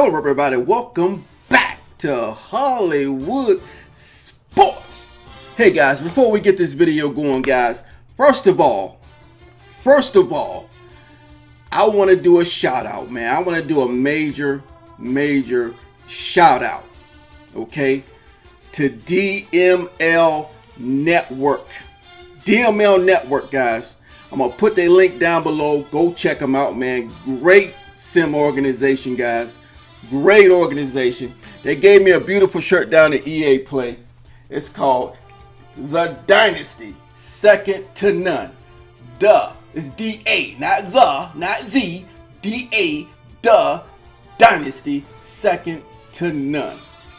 Hello everybody, welcome back to Hollywood Sports. Hey guys, before we get this video going guys, first of all, I want to do a shout out, man. I want to do a major shout out, okay, to DML Network. DML Network, guys. I'm going to put their link down below. Go check them out, man. Great sim organization, guys. Great organization. They gave me a beautiful shirt down at EA Play. It's called The Dynasty, Second to None. Duh. It's D-A, not the, not Z. D-A, the Dynasty, Second to None.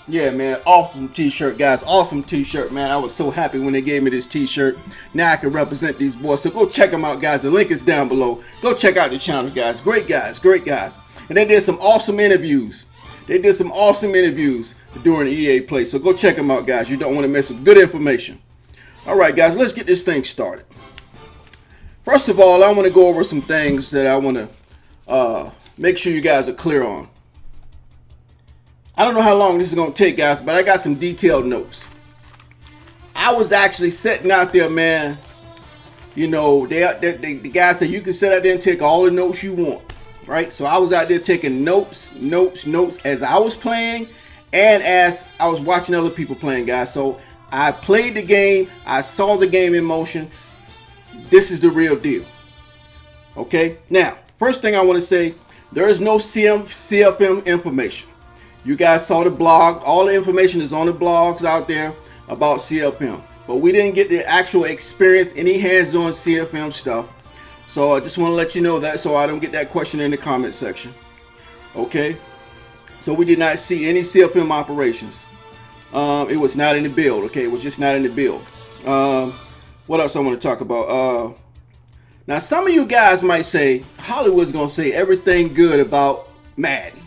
Yeah, man, awesome t-shirt, guys. Awesome t-shirt, man. I was so happy when they gave me this t-shirt. Now I can represent these boys. So go check them out, guys. The link is down below. Go check out the channel, guys. Great guys, great guys. And they did some awesome interviews. They did some awesome interviews during the EA Play. So go check them out, guys. You don't want to miss some good information. All right, guys, let's get this thing started. First of all, I want to go over some things that I want to make sure you guys are clear on. I don't know how long this is going to take, guys, but I got some detailed notes. I was actually sitting out there, man. You know, the guy said you can sit out there and take all the notes you want, right? So I was out there taking notes as I was playing and as I was watching other people playing, guys. So I played the game. I saw the game in motion. This is the real deal. Okay? Now, first thing I want to say, there is no CFM information. You guys saw the blog. All the information is on the blogs out there about CFM. But we didn't get the actual experience, any hands-on CFM stuff. So I just want to let you know that so I don't get that question in the comment section. Okay? So we did not see any CFM operations. It was not in the build. Okay? It was just not in the build. What else I want to talk about? Now, some of you guys might say, Hollywood's going to say everything good about Madden.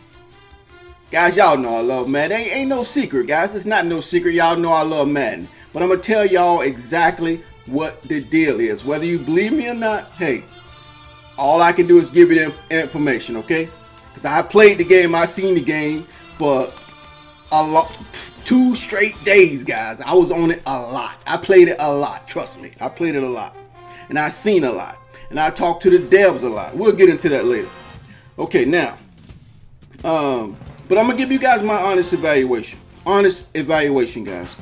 Guys, y'all know I love Madden. Ain't no secret, guys. It's not no secret. Y'all know I love Madden. But I'm going to tell y'all exactly what the deal is. Whether you believe me or not, hey, all I can do is give you the information, okay? Because I played the game. I seen the game for a lot. 2 straight days, guys. I was on it a lot. I played it a lot. Trust me. I played it a lot. And I seen a lot. And I talked to the devs a lot. We'll get into that later. Okay, now. But I'm going to give you guys my honest evaluation. Honest evaluation, guys.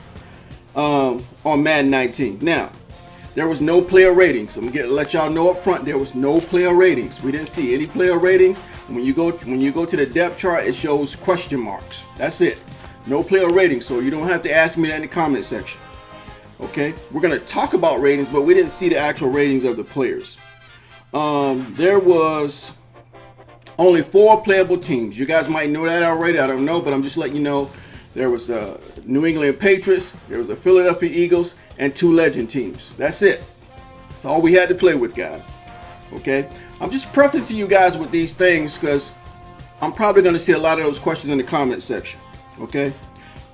On Madden 19. Now, there was no player ratings. I'm going to let y'all know up front, there was no player ratings. We didn't see any player ratings. When you go to the depth chart, it shows question marks. That's it. No player ratings, so you don't have to ask me that in the comment section. Okay? We're going to talk about ratings, but we didn't see the actual ratings of the players. There was only 4 playable teams. You guys might know that already. I don't know, but I'm just letting you know. There was the New England Patriots, there was the Philadelphia Eagles, and 2 legend teams. That's it. That's all we had to play with, guys. Okay? I'm just prefacing you guys with these things because I'm probably going to see a lot of those questions in the comment section. Okay?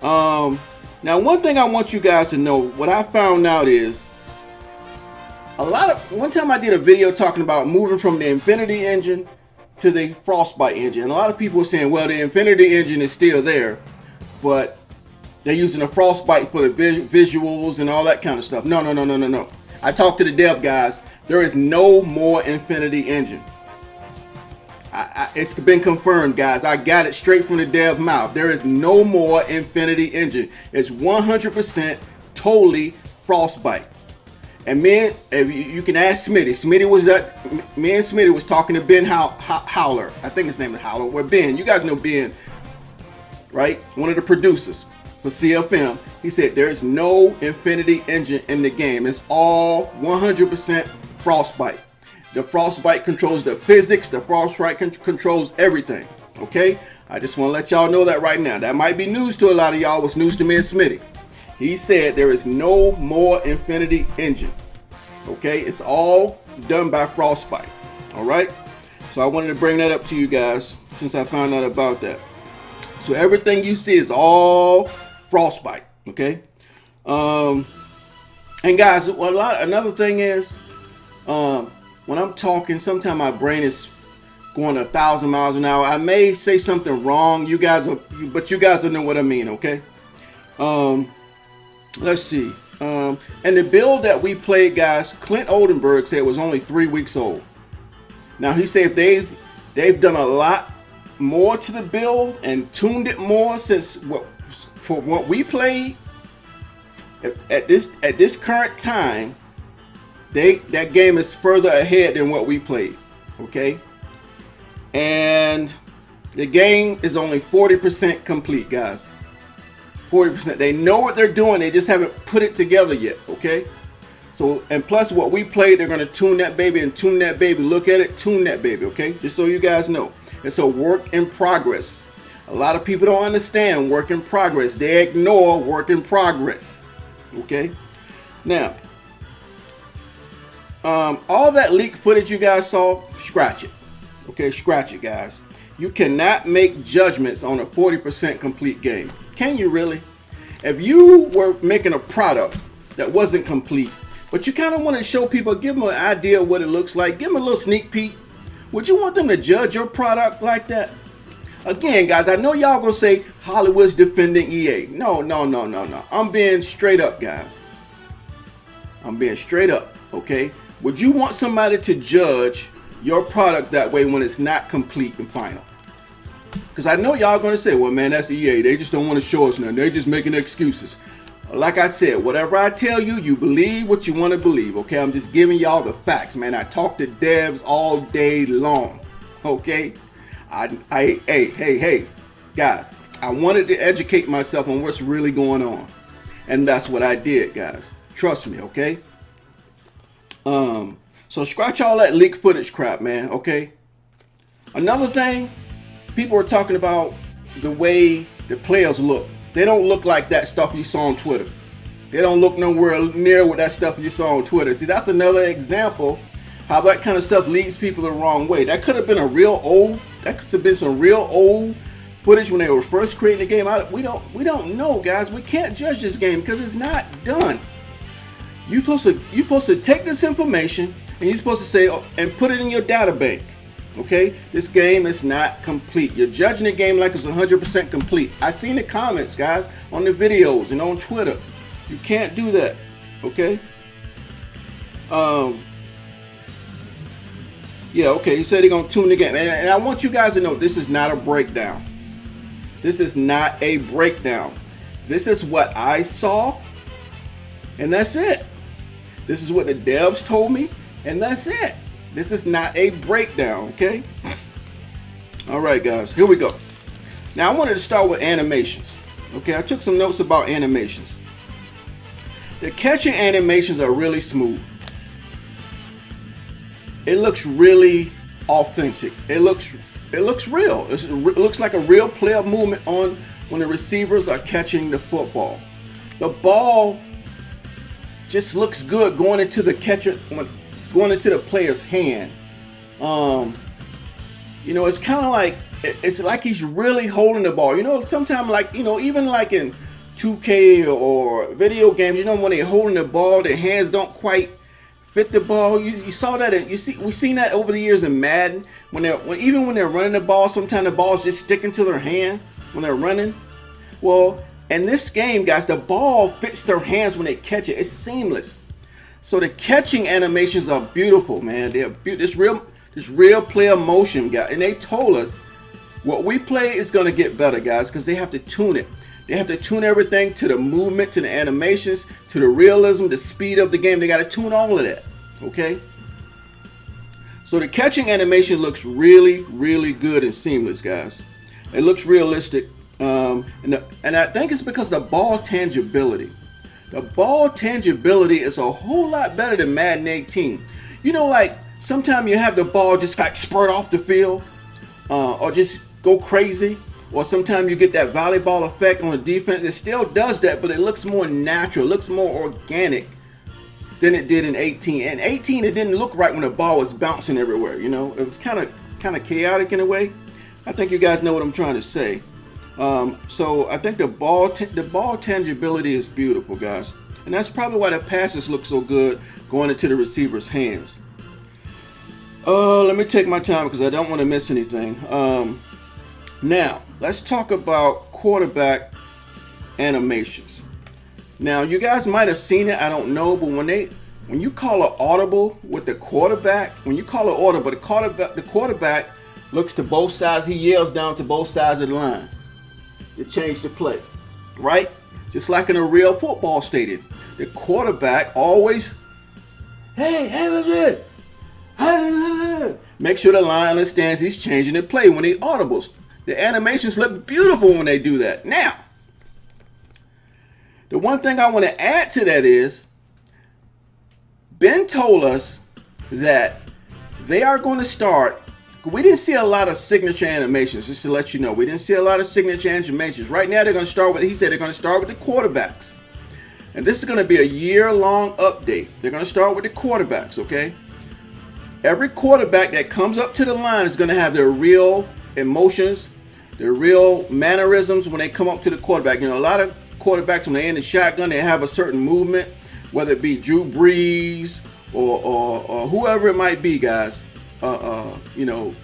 Now, one thing I want you guys to know, what I found out is, one time I did a video talking about moving from the Infinity engine to the Frostbite engine. And a lot of people were saying, well, the Infinity engine is still there, but they're using the Frostbite for the visuals and all that kind of stuff. No. I talked to the dev guys. There is no more Infinity engine. It's been confirmed, guys. I got it straight from the dev mouth. There is no more Infinity engine. It's 100% totally Frostbite. And me, you can ask Smitty. Me and Smitty was talking to Ben Howler. I think his name is Howler. Where Ben, you guys know Ben, right? One of the producers for CFM. He said there's no Infinity engine in the game. It's all 100% Frostbite. The Frostbite controls the physics. The Frostbite controls everything. Okay? I just want to let y'all know that right now. That might be news to a lot of y'all. It's news to me and Smitty. He said there is no more Infinity engine. Okay? It's all done by Frostbite. Alright? So I wanted to bring that up to you guys since I found out about that. So everything you see is all Frostbite. Okay? And guys, another thing is, when I'm talking, sometimes my brain is going 1,000 miles an hour. I may say something wrong, but you guys will know what I mean, okay? Let's see. And the build that we played, guys, Clint Oldenburg said was only 3 weeks old. Now he said they've done a lot more to the build and tuned it more since for what we played. At this current time, that game is further ahead than what we played. Okay, and the game is only 40% complete, guys. 40%. They know what they're doing. They just haven't put it together yet. Okay. So, and plus what we played, they're going to tune that baby and tune that baby. Look at it, tune that baby. Okay. Just so you guys know, it's a work in progress. A lot of people don't understand work in progress. They ignore work in progress. Okay. Now, all that leaked footage you guys saw, scratch it. Okay, scratch it, guys. You cannot make judgments on a 40% complete game. Can you really? If you were making a product that wasn't complete, but you kind of want to show people, give them an idea of what it looks like, give them a little sneak peek, would you want them to judge your product like that? Again, guys, I know y'all gonna say Hollywood's defending EA. No. I'm being straight up, guys. I'm being straight up, okay? Would you want somebody to judge your product that way when it's not complete and final? Because I know y'all gonna say, well, man, that's EA. They just don't want to show us nothing. They're just making excuses. Like I said, whatever I tell you, you believe what you want to believe, okay? I'm just giving y'all the facts, man. I talk to devs all day long, okay? Hey, guys, I wanted to educate myself on what's really going on. And that's what I did, guys. Trust me, okay? So scratch all that leaked footage crap, man, okay? Another thing, people are talking about the way the players look. They don't look like that stuff you saw on Twitter. They don't look nowhere near with that stuff you saw on Twitter. See, that's another example how that kind of stuff leads people the wrong way. That could have been that could have been some real old footage when they were first creating the game. We don't know, guys. We can't judge this game because it's not done. You're supposed to take this information and you're supposed to say, and put it in your data bank. Okay, this game is not complete. You're judging the game like it's 100% complete. I seen the comments, guys, on the videos and on Twitter. You can't do that. Okay. Yeah. Okay. He said he's gonna tune the game, and I want you guys to know this is not a breakdown. This is not a breakdown. This is what I saw, and that's it. This is what the devs told me, and that's it. This is not a breakdown, okay? All right, guys, here we go. Now, I wanted to start with animations, okay? I took some notes about animations. The catching animations are really smooth. It looks really authentic. It looks real. It looks like a real player movement on when the receivers are catching the football. The ball just looks good going into the catcher, going into the player's hand. You know, it's kind of like, it's like he's really holding the ball. You know, sometimes, like, you know, even like in 2K or video games, you know, when they're holding the ball, their hands don't quite fit the ball. You saw that, we've seen that over the years in Madden. Even when they're running the ball, sometimes the ball's just sticking to their hand when they're running. Well, in this game, guys, the ball fits their hands when they catch it. It's seamless. So the catching animations are beautiful, man. They're this real player motion, guys. And they told us what we play is going to get better, guys, because they have to tune it. They have to tune everything to the movement, to the animations, to the realism, the speed of the game. They got to tune all of that, okay? So the catching animation looks really, really good and seamless, guys. It looks realistic. And I think it's because the ball tangibility. The ball tangibility is a whole lot better than Madden 18. You know, like, sometimes you have the ball just like spurt off the field or just go crazy. Or sometimes you get that volleyball effect on the defense. It still does that, but it looks more natural. It looks more organic than it did in 18. In 18, it didn't look right when the ball was bouncing everywhere. You know, it was kind of chaotic in a way. I think you guys know what I'm trying to say. So I think the ball tangibility is beautiful, guys, and that's probably why the passes look so good going into the receiver's hands. Let me take my time because I don't want to miss anything. Now, let's talk about quarterback animations. Now, you guys might have seen it, I don't know, but when you call an audible with the quarterback, when you call an audible, the quarterback looks to both sides, he yells down to both sides of the line to change the play, right? Just like in a real football stadium. The quarterback always, hey, make sure the line understands he's changing the play when he audibles. The animations look beautiful when they do that. Now, the one thing I want to add to that is, Ben told us that they are going to start. We didn't see a lot of signature animations, just to let you know. We didn't see a lot of signature animations. Right now, they're going to start with, he said they're going to start with the quarterbacks. And this is going to be a year-long update. They're going to start with the quarterbacks, okay? Every quarterback that comes up to the line is going to have their real emotions, their real mannerisms when they come up to the quarterback. You know, a lot of quarterbacks, when they're in the shotgun, they have a certain movement, whether it be Drew Brees or whoever it might be, guys. You know,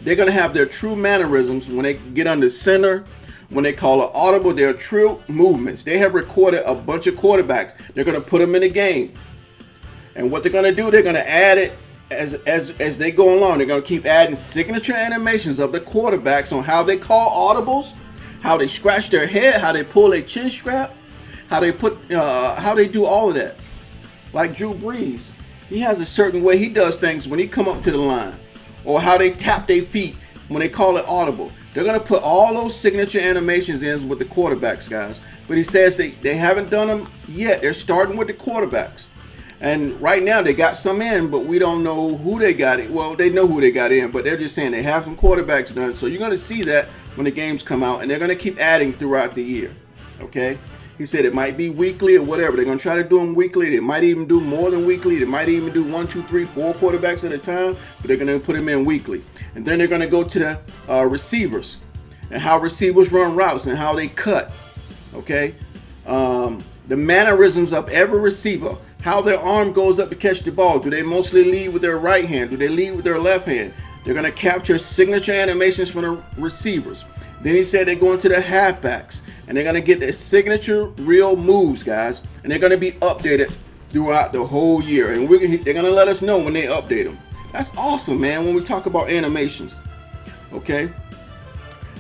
they're going to have their true mannerisms when they get under center, when they call an audible, their true movements. They have recorded a bunch of quarterbacks. They're going to put them in the game. And what they're going to do, they're going to add it as they go along. They're going to keep adding signature animations of the quarterbacks on how they call audibles, how they scratch their head, how they pull their chin strap, how they do all of that. Like Drew Brees, he has a certain way he does things when he come up to the line, or how they tap their feet when they call it audible. They're going to put all those signature animations in with the quarterbacks, guys. But he says they haven't done them yet. They're starting with the quarterbacks. And right now they got some in, but we don't know who they got it. Well, they know who they got in, but they're just saying they have some quarterbacks done. So you're going to see that when the games come out, and they're going to keep adding throughout the year. Okay? He said it might be weekly or whatever. They're going to try to do them weekly. They might even do more than weekly. They might even do 1, 2, 3, 4 quarterbacks at a time, but they're going to put them in weekly. And then they're going to go to the receivers and how receivers run routes and how they cut. Okay? The mannerisms of every receiver, how their arm goes up to catch the ball. Do they mostly lead with their right hand? Do they lead with their left hand? They're going to capture signature animations from the receivers. Then he said they're going to the halfbacks, and they're going to get their signature real moves, guys, and they're going to be updated throughout the whole year. And they're going to let us know when they update them. That's awesome, man, when we talk about animations. Okay?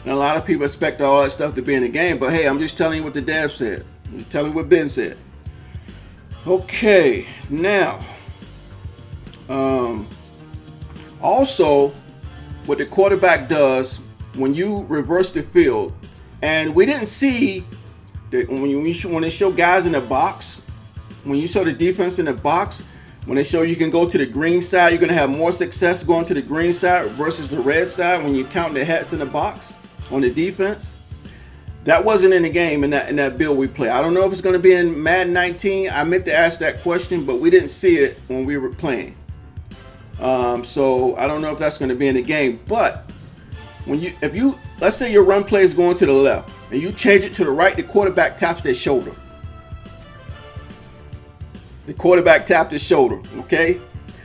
Now, a lot of people expect all that stuff to be in the game, but hey, I'm just telling you what the dev said. I'm telling you what Ben said. Okay, now, also, what the quarterback does when you reverse the field, and we didn't see that when they show guys in the box, when you show the defense in the box, when they show you can go to the green side, you're going to have more success going to the green side versus the red side when you count the hats in the box on the defense. That wasn't in the game in that build we play. I don't know if it's going to be in Madden 19. I meant to ask that question, but we didn't see it when we were playing. So I don't know if that's going to be in the game. But if you let's say your run play is going to the left and you change it to the right, the quarterback taps their shoulder. The quarterback tapped his shoulder. Okay.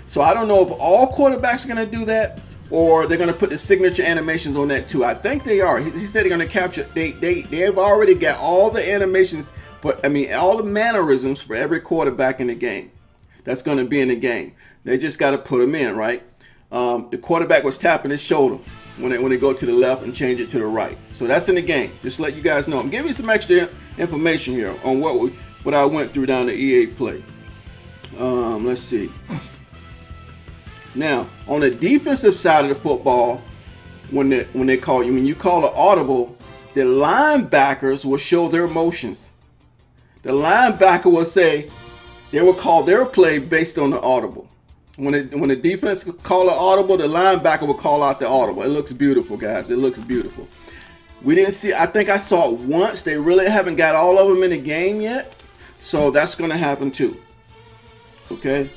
So I don't know if all quarterbacks are going to do that, or they're going to put the signature animations on that too. I think they are. He said they're going to capture. They have already got all the animations, but I mean all the mannerisms for every quarterback in the game. That's going to be in the game. They just got to put them in, right? The quarterback was tapping his shoulder when they go to the left and change it to the right. So that's in the game. Just to let you guys know. I'm giving you some extra information here on what I went through down the EA Play. Let's see. Now, on the defensive side of the football, when you call an audible, the linebackers will show their motions. The linebacker will say, they will call their play based on the audible. When the defense call an audible, the linebacker will call out the audible. It looks beautiful, guys. It looks beautiful. We didn't see. I think I saw it once. They really haven't got all of them in the game yet, so that's going to happen too. Okay.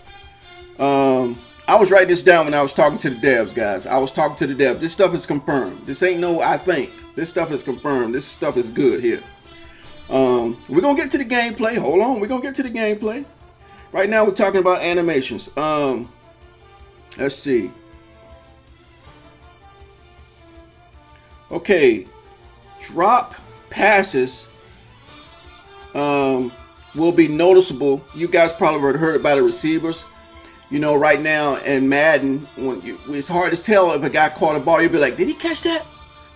I was writing this down when I was talking to the devs, guys. I was talking to the devs. This stuff is confirmed. This ain't no I think. This stuff is confirmed. This stuff is good here. We're going to get to the gameplay. Hold on. We're going to get to the gameplay. Right now we're talking about animations. Let's see. Okay, drop passes will be noticeable. You guys probably already heard about the receivers. You know, right now in Madden, it's hard to tell if a guy caught a ball. You'll be like, did he catch that?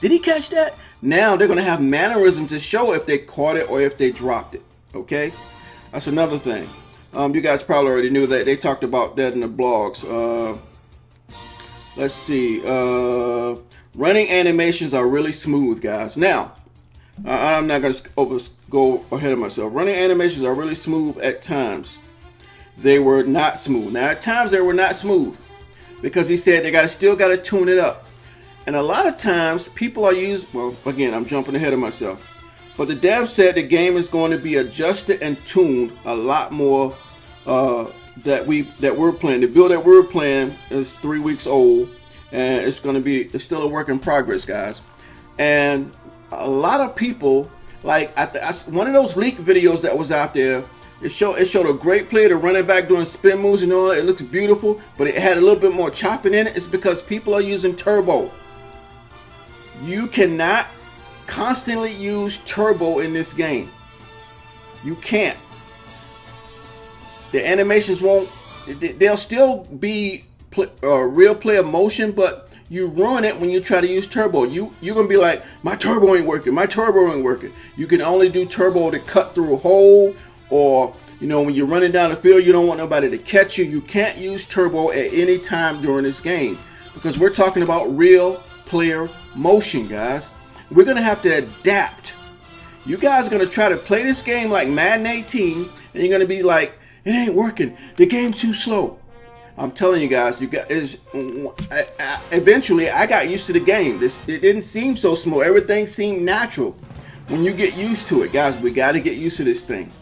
Did he catch that? Now they're going to have mannerisms to show if they caught it or if they dropped it. Okay, that's another thing. You guys probably already knew that. They talked about that in the blogs. Let's see. Running animations are really smooth, guys. Now, I'm not going to go ahead of myself. Running animations are really smooth at times. They were not smooth. Now, at times they were not smooth because he said they still got to tune it up. And a lot of times people are well, again, I'm jumping ahead of myself. But the dev said the game is going to be adjusted and tuned a lot more that we're playing. The build that we're playing is 3 weeks old, and it's still a work in progress, guys. And a lot of people, like one of those leak videos that was out there, it showed a great play, the running back doing spin moves and all that. It looks beautiful, but it had a little bit more chopping in it. It's because people are using turbo. You cannot constantly use turbo in this game. You can't. The animations won't. They'll still be real player motion, but you ruin it when you try to use turbo. You're gonna be like, my turbo ain't working. My turbo ain't working. You can only do turbo to cut through a hole, or you know, when you're running down the field, you don't want nobody to catch you. You can't use turbo at any time during this game because we're talking about real player motion, guys. We're gonna have to adapt. You guys are gonna try to play this game like Madden 18, and you're gonna be like, it ain't working. The game's too slow. I'm telling you guys, eventually I got used to the game. It didn't seem so smooth. Everything seemed natural. When you get used to it, guys, we got to get used to this thing.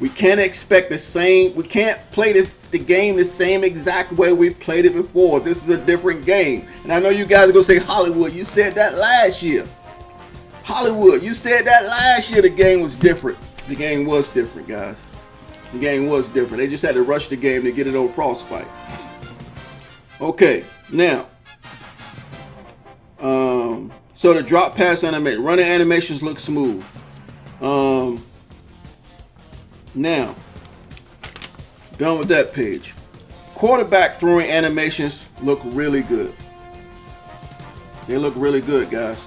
We can't expect the same. We can't play the game the same exact way we played it before. This is a different game. And I know you guys are gonna say, Hollywood, you said that last year. Hollywood, you said that last year the game was different. The game was different, guys. The game was different. They just had to rush the game to get it over Frostbite. Okay, now, so the drop pass animation, running animations look smooth. Now, done with that page. Quarterback throwing animations look really good. They look really good, guys.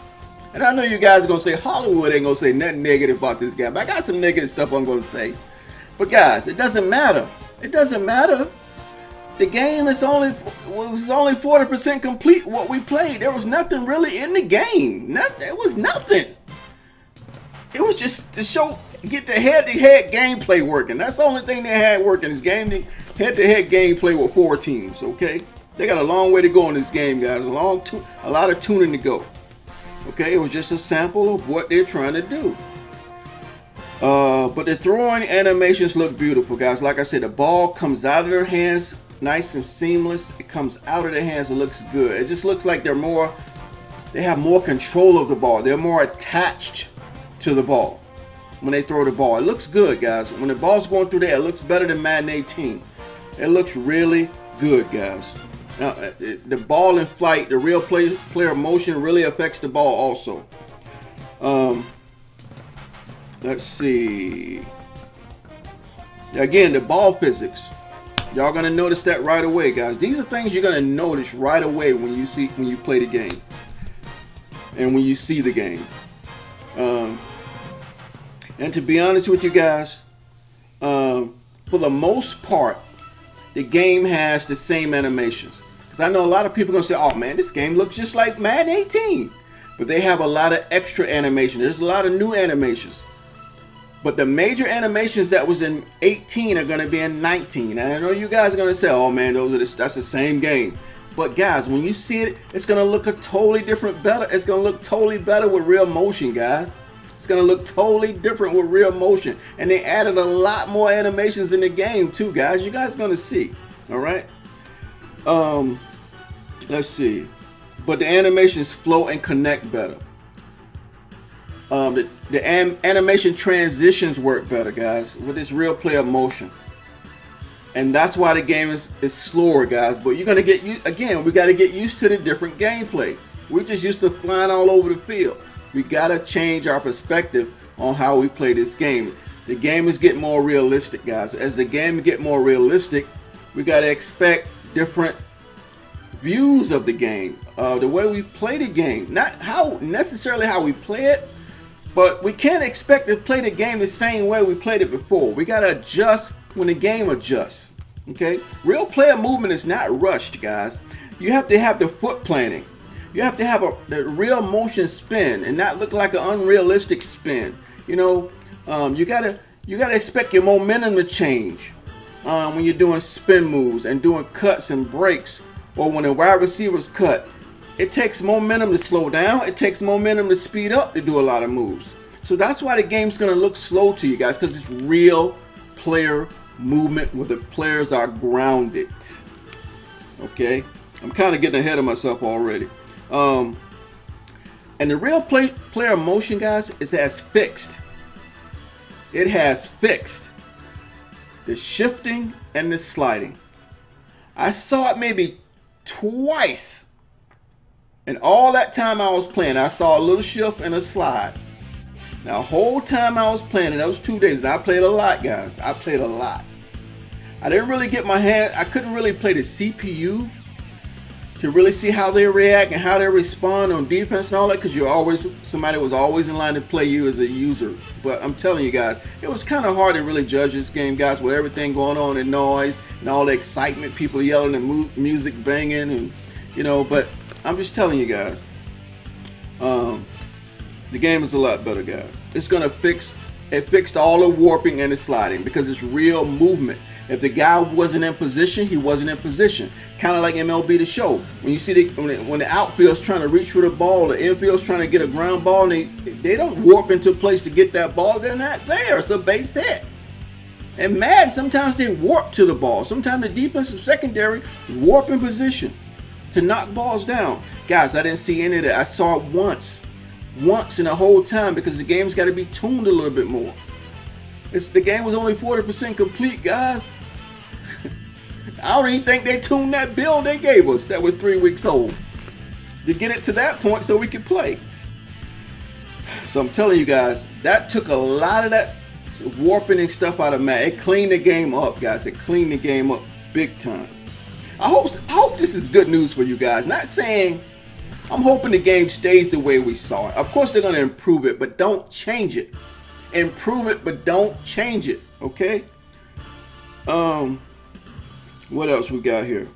And I know you guys are gonna say Hollywood ain't gonna say nothing negative about this guy, but I got some negative stuff I'm gonna say. But guys, it doesn't matter. It doesn't matter. The game was only 40% complete. What we played, there was nothing really in the game. It was nothing. It was just to get the head-to-head gameplay working. That's the only thing they had working is head-to-head gameplay with 4 teams. Okay, they got a long way to go in this game, guys. A lot of tuning to go. Okay, it was just a sample of what they're trying to do. But the throwing animations look beautiful, guys. Like I said, the ball comes out of their hands nice and seamless. It comes out of their hands. It looks good. It just looks like they have more control of the ball. They're more attached to the ball when they throw the ball. It looks good, guys. When the ball's going through there, it looks better than Madden 18. It looks really good, guys. Now, the ball in flight, the real player motion really affects the ball also. Let's see. Again, the ball physics. Y'all gonna notice that right away, guys. These are things you're gonna notice right away when you play the game and when you see the game. And to be honest with you guys, for the most part, the game has the same animations. Because I know a lot of people are gonna say, "Oh man, this game looks just like Madden 18," but they have a lot of extra animation. There's a lot of new animations. But the major animations that was in 18 are going to be in 19. And I know you guys are going to say, oh man, that's the same game. But guys, when you see it, it's going to look It's going to look totally better with real motion, guys. It's going to look totally different with real motion. And they added a lot more animations in the game too, guys. You guys are going to see. All right. Let's see. But the animations flow and connect better. The animation transitions work better, guys, with this real player motion. And that's why the game is slower, guys. But you're gonna get again, we got to get used to the different gameplay. We're just used to flying all over the field. We gotta change our perspective on how we play this game. The game is getting more realistic, guys. As the game get more realistic, we gotta expect different views of the game, the way we play the game. Not how necessarily how we play it, but we can't expect to play the game the same way we played it before. We gotta adjust when the game adjusts. Okay, real player movement is not rushed, guys. You have to have the foot planning. You have to have the real motion spin and not look like an unrealistic spin. You know, you gotta expect your momentum to change when you're doing spin moves and doing cuts and breaks, or when the wide receivers cut. It takes momentum to slow down. It takes momentum to speed up to do a lot of moves. So that's why the game's gonna look slow to you guys, because it's real player movement where the players are grounded. Okay, I'm kind of getting ahead of myself already. And the real player motion, guys, has fixed. It has fixed the shifting and the sliding. I saw it maybe twice, and all that time I was playing, I saw a little shift and a slide. Now, the whole time I was playing in those 2 days, and I played a lot, guys. I played a lot. I didn't really get my hand. I couldn't really play the CPU to really see how they react and how they respond on defense and all that, because somebody was always in line to play you as a user. But I'm telling you guys, it was kind of hard to really judge this game, guys, with everything going on and noise and all the excitement, people yelling and music banging, and you know. But I'm just telling you guys, the game is a lot better, guys. It's gonna fixed all the warping and the sliding because it's real movement. If the guy wasn't in position, he wasn't in position. Kind of like MLB The Show. When you see when the outfield's trying to reach for the ball, the infield's trying to get a ground ball, and they don't warp into place to get that ball. They're not there. It's a base hit. And Madden, sometimes they warp to the ball. Sometimes the defensive secondary warp in position to knock balls down. Guys, I didn't see any of that. I saw it once in the whole time, because the game's got to be tuned a little bit more. The game was only 40% complete, guys. I don't even think they tuned that build they gave us that was 3 weeks old to get it to that point so we could play. So I'm telling you guys, that took a lot of that warping and stuff out of Madden. It cleaned the game up, guys. It cleaned the game up big time. I hope this is good news for you guys. Not saying, I'm hoping the game stays the way we saw it. Of course they're going to improve it, but don't change it. Improve it, but don't change it. Okay. What else we got here?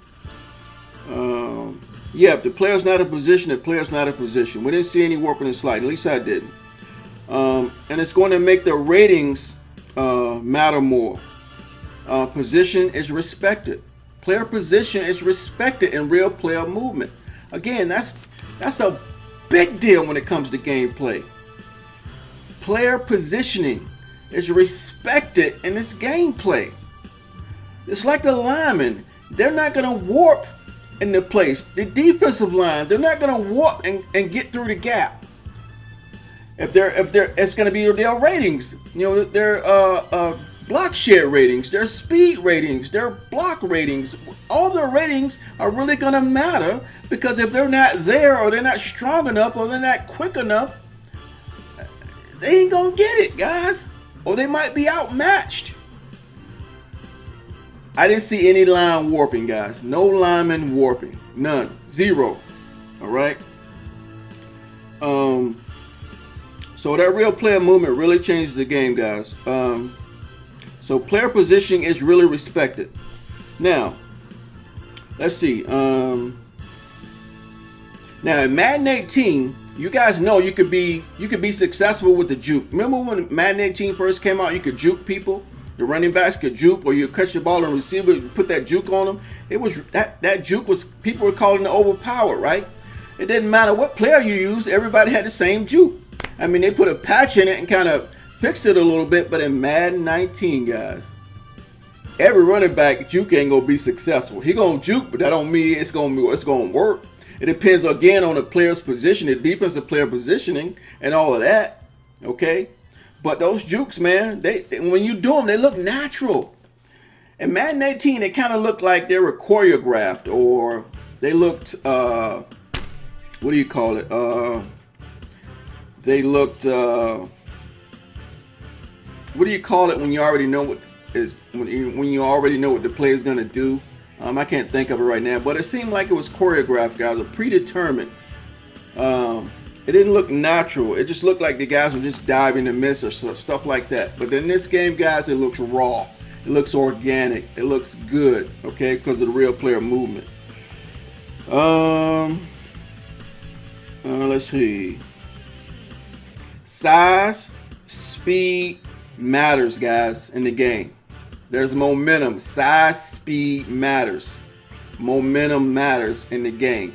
Yeah, if the player's not in position, the player's not in position. We didn't see any warping and sliding. At least I didn't. And it's going to make the ratings matter more. Position is respected. Player position is respected in real player movement. Again, that's a big deal when it comes to gameplay. Player positioning is respected in this gameplay. It's like the linemen. They're not going to warp into place. The defensive line, they're not going to warp and get through the gap. It's going to be their ratings. You know, their block share ratings, their speed ratings, their block ratings. All their ratings are really going to matter, because if they're not there, or they're not strong enough, or they're not quick enough, they ain't going to get it, guys. Or they might be outmatched. I didn't see any line warping, guys. No lineman warping. None. Zero. All right. So that real player movement really changes the game, guys. So player positioning is really respected. Now, let's see. Now in Madden 18, you guys know you could be successful with the juke. Remember when Madden 18 first came out, you could juke people? The running backs could juke, or you catch the ball and receiver, you put that juke on them. It was that juke was, people were calling it overpowered, right? It didn't matter what player you used, everybody had the same juke. I mean, they put a patch in it and kind of fixed it a little bit, but in Madden 19, guys, every running back juke ain't gonna be successful. He gonna juke, but that don't mean it's gonna work. It depends again on the player's position, the defensive player positioning, and all of that. Okay. But those jukes, man, they when you do them, they look natural. In Madden 18, they kind of looked like they were choreographed, or they looked, what do you call it? They looked, what do you call it when you already know what is, when you already know what the play is going to do? I can't think of it right now, but it seemed like it was choreographed, guys, or predetermined. It didn't look natural. It just looked like the guys were just diving to miss or stuff like that. But in this game, guys, it looks raw. It looks organic. It looks good, okay, because of the real player movement. Let's see. Size, speed matters, guys, in the game. There's momentum. Size, speed matters. Momentum matters in the game.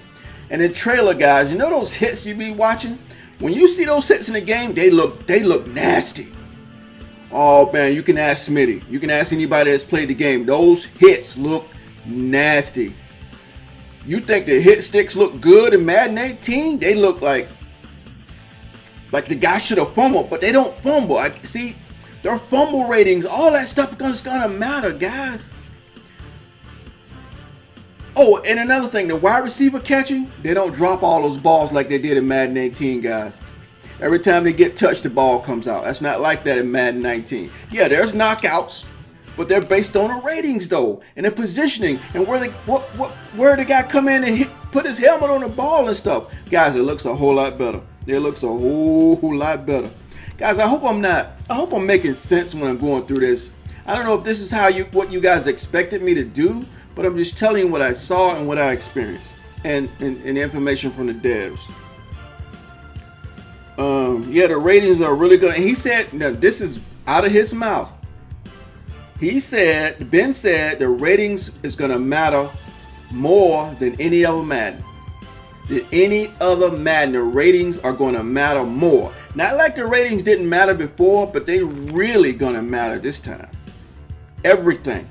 And in trailer, guys, you know those hits you be watching? When you see those hits in the game, they look nasty. Oh man, you can ask Smitty. You can ask anybody that's played the game. Those hits look nasty. You think the hit sticks look good in Madden 18? They look like the guy should have fumbled, but they don't fumble. See, their fumble ratings, all that stuff is gonna matter, guys. Oh, and another thing, the wide receiver catching, they don't drop all those balls like they did in Madden 18, guys. Every time they get touched, the ball comes out. That's not like that in Madden 19. Yeah, there's knockouts, but they're based on the ratings though, and the positioning, and where the guy come in and put his helmet on the ball and stuff. Guys, it looks a whole lot better. It looks a whole lot better. Guys, I hope I'm making sense when I'm going through this. I don't know if this is what you guys expected me to do, but I'm just telling you what I saw and what I experienced, and information from the devs. Yeah, the ratings are really good. And he said, now this is out of his mouth. Ben said the ratings is gonna matter more than any other Madden. The ratings are gonna matter more. Not like the ratings didn't matter before, but they really gonna matter this time. Everything.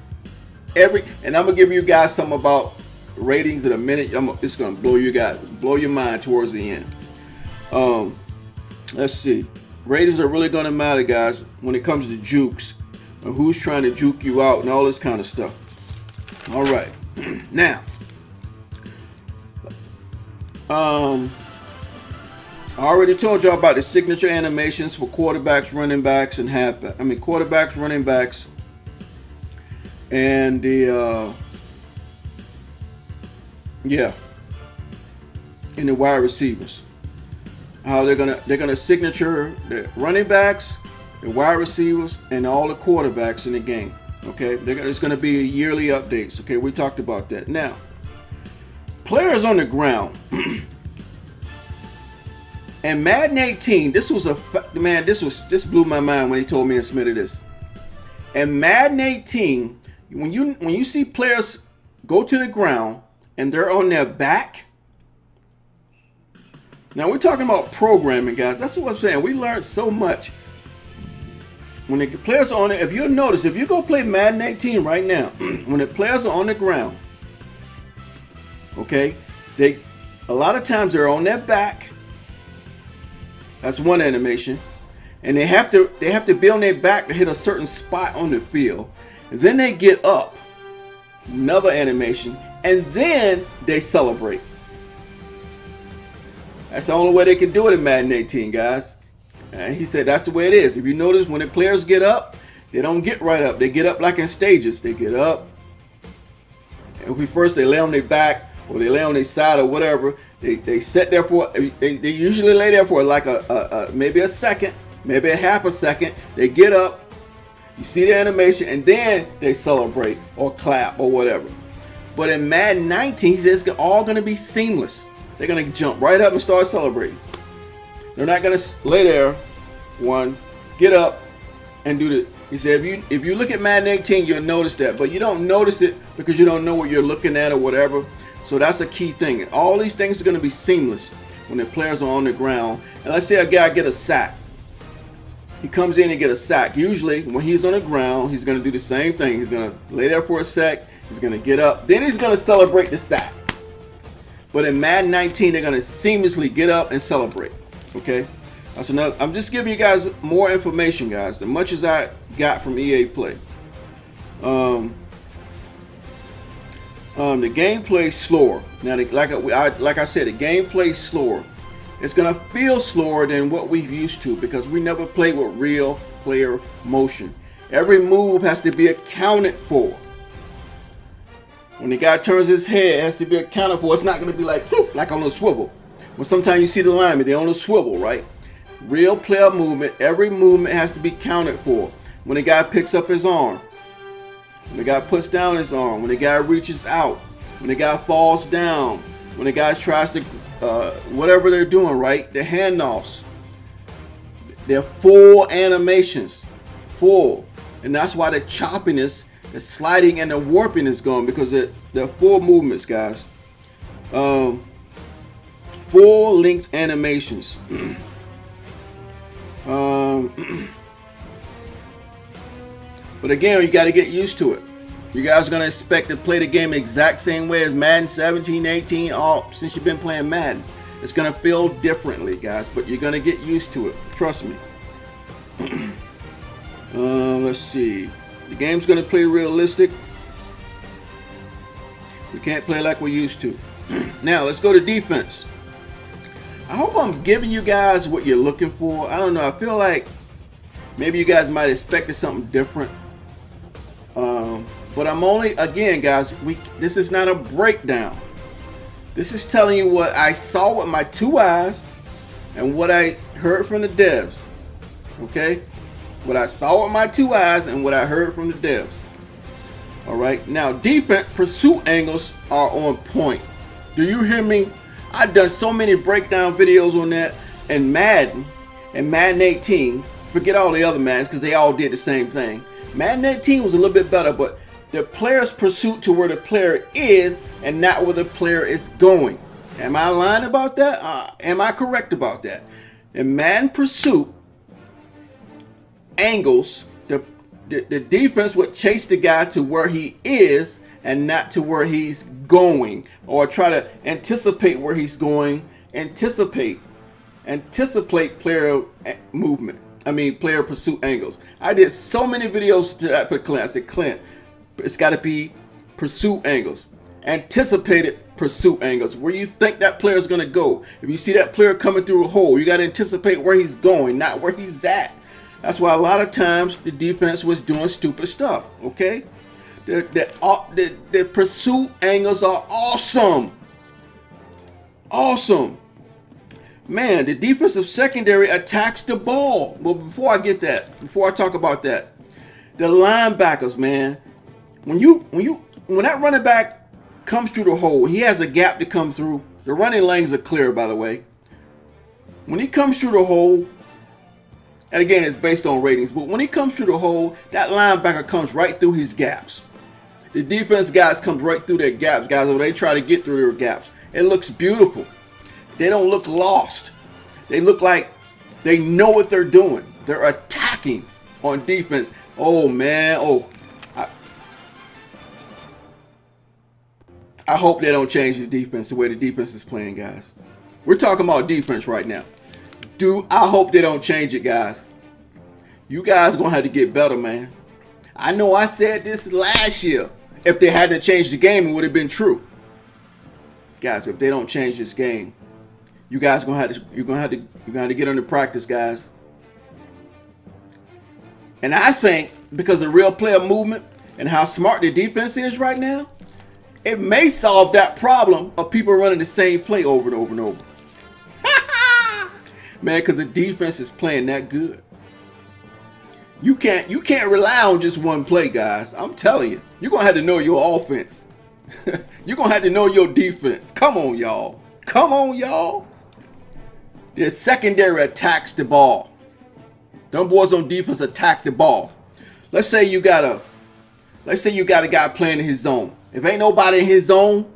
And I'm gonna give you guys some about ratings in a minute. It's gonna blow your mind towards the end. Let's see. Ratings are really gonna matter, guys, when it comes to jukes and who's trying to juke you out and all this kind of stuff. All right, now, I already told y'all about the signature animations for quarterbacks, running backs, and quarterbacks, running backs, and the and the wide receivers. How they're gonna signature the running backs, the wide receivers, and all the quarterbacks in the game. Okay, it's gonna be yearly updates. Okay, we talked about that. Now, players on the ground. And Madden 18, this blew my mind when he told me and submitted this. And Madden 18, when you see players go to the ground and they're on their back. Now we're talking about programming, guys. That's what I'm saying. We learned so much. When the players are on it, if you notice, if you go play Madden 18 right now, when the players are on the ground, okay, a lot of times they're on their back. That's one animation, and they have to be on their back to hit a certain spot on the field, and then they get up. Another animation, and then they celebrate. That's the only way they can do it in Madden 18, guys. And he said that's the way it is. If you notice, when the players get up, they don't get right up. They get up like in stages. They get up, and first they lay on their back or they lay on their side or whatever. They sit there for. They usually lay there for like maybe a second, maybe a half a second. They get up. You see the animation, and then they celebrate or clap or whatever. But in Madden 19, he says it's all going to be seamless. They're going to jump right up and start celebrating. They're not going to lay there, get up, and do the. He said if you look at Madden 18, you'll notice that, but you don't notice it because you don't know what you're looking at or whatever. So that's a key thing. All these things are going to be seamless when the players are on the ground. And let's say a guy get a sack. He comes in and get a sack. Usually, when he's on the ground, he's going to do the same thing. He's going to lay there for a sec. He's going to get up. Then he's going to celebrate the sack. But in Madden 19, they're going to seamlessly get up and celebrate. Okay? That's another. I'm just giving you guys more information, guys, as much as I got from EA Play. The gameplay is slower. Now, like I said, the gameplay is slower. It's gonna feel slower than what we've used to because we never played with real player motion. Every move has to be accounted for. When the guy turns his head, it has to be accounted for. It's not gonna be like on a swivel. Well, sometimes you see the linemen, they're on a swivel, right? Real player movement, every movement has to be counted for. When the guy picks up his arm, when the guy puts down his arm, when the guy reaches out, when the guy falls down, when the guy tries to, whatever they're doing, right? The handoffs, they're full animations, full. And that's why the choppiness, the sliding and the warping is gone because they're full movements, guys. Full length animations. But again, you got to get used to it. You guys are going to expect to play the game the exact same way as Madden 17, 18, all since you've been playing Madden. It's going to feel differently, guys, but you're going to get used to it. Trust me. Let's see. The game's going to play realistic. We can't play like we used to. Now, let's go to defense. I hope I'm giving you guys what you're looking for. I don't know. I feel like maybe you guys might expect something different. But I'm only, again, guys, this is not a breakdown. This is telling you what I saw with my 2 eyes and what I heard from the devs. Okay? What I saw with my 2 eyes and what I heard from the devs. All right? Now, defense pursuit angles are on point. Do you hear me? I've done so many breakdown videos on that in Madden and Madden 18. Forget all the other Maddens because they all did the same thing. Madden 18 was a little bit better, but the player's pursuit to where the player is and not where the player is going. Am I lying about that? Am I correct about that? In Madden pursuit angles, the defense would chase the guy to where he is and not to where he's going, or try to anticipate where he's going. Anticipate player movement. I mean, player pursuit angles. I did so many videos to that for Clint. I said, Clint, it's got to be pursuit angles. Anticipated pursuit angles. Where you think that player is going to go. If you see that player coming through a hole, you got to anticipate where he's going, not where he's at. That's why a lot of times the defense was doing stupid stuff. Okay? The pursuit angles are awesome. Awesome. Man, the defensive secondary attacks the ball. Well, before I talk about that, the linebackers, man, when that running back comes through the hole, he has a gap to come through. The running lanes are clear, by the way. When he comes through the hole, and again, it's based on ratings, but when he comes through the hole, that linebacker comes right through his gaps. The defense guys come right through their gaps, guys, or they try to get through their gaps. It looks beautiful. They don't look lost. They look like they know what they're doing. They're attacking on defense. Oh, man. Oh, I hope they don't change the defense the way the defense is playing, guys. We're talking about defense right now. I hope they don't change it, guys. You guys are going to have to get better, man. I know I said this last year. If they hadn't changed the game, it would have been true. Guys, if they don't change this game, you guys you're gonna have to get into practice, guys. And I think because of real player movement and how smart the defense is right now, it may solve that problem of people running the same play over and over and over. Man, because the defense is playing that good. You can't rely on just one play, guys. I'm telling you, you're gonna have to know your offense. You're gonna have to know your defense. Come on, y'all. Come on, y'all. The secondary attacks the ball. Them boys on defense attack the ball. Let's say you got a guy playing in his zone. If ain't nobody in his zone,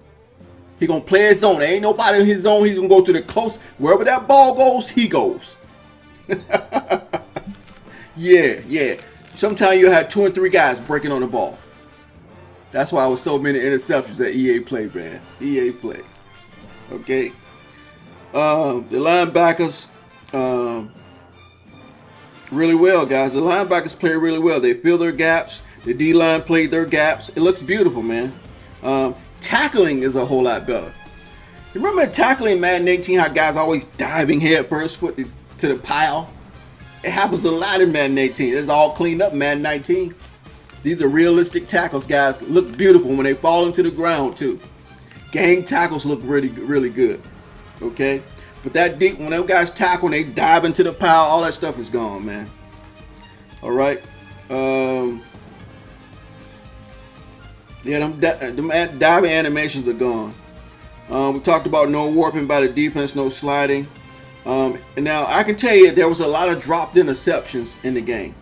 he gonna play his zone. There ain't nobody in his zone. He's gonna go to the close. Wherever that ball goes, he goes. Yeah. Sometimes you have 2 and 3 guys breaking on the ball. That's why I was so many interceptions at EA Play, man. EA Play. Okay. The linebackers really well, guys. The linebackers play really well. They fill their gaps. The D-line played their gaps. It looks beautiful, man. tackling is a whole lot better. Remember tackling Madden 18, how guys always diving head first, put it to the pile? It happens a lot in Madden 18. It's all cleaned up in Madden 19. These are realistic tackles, guys. Look beautiful when they fall into the ground too. Gang tackles look really, really good. Okay, but that deep, when them guys tackle, when they dive into the pile, all that stuff is gone, man. All right. Yeah, them diving animations are gone. We talked about no warping by the defense, no sliding. And now I can tell you there was a lot of dropped interceptions in the game.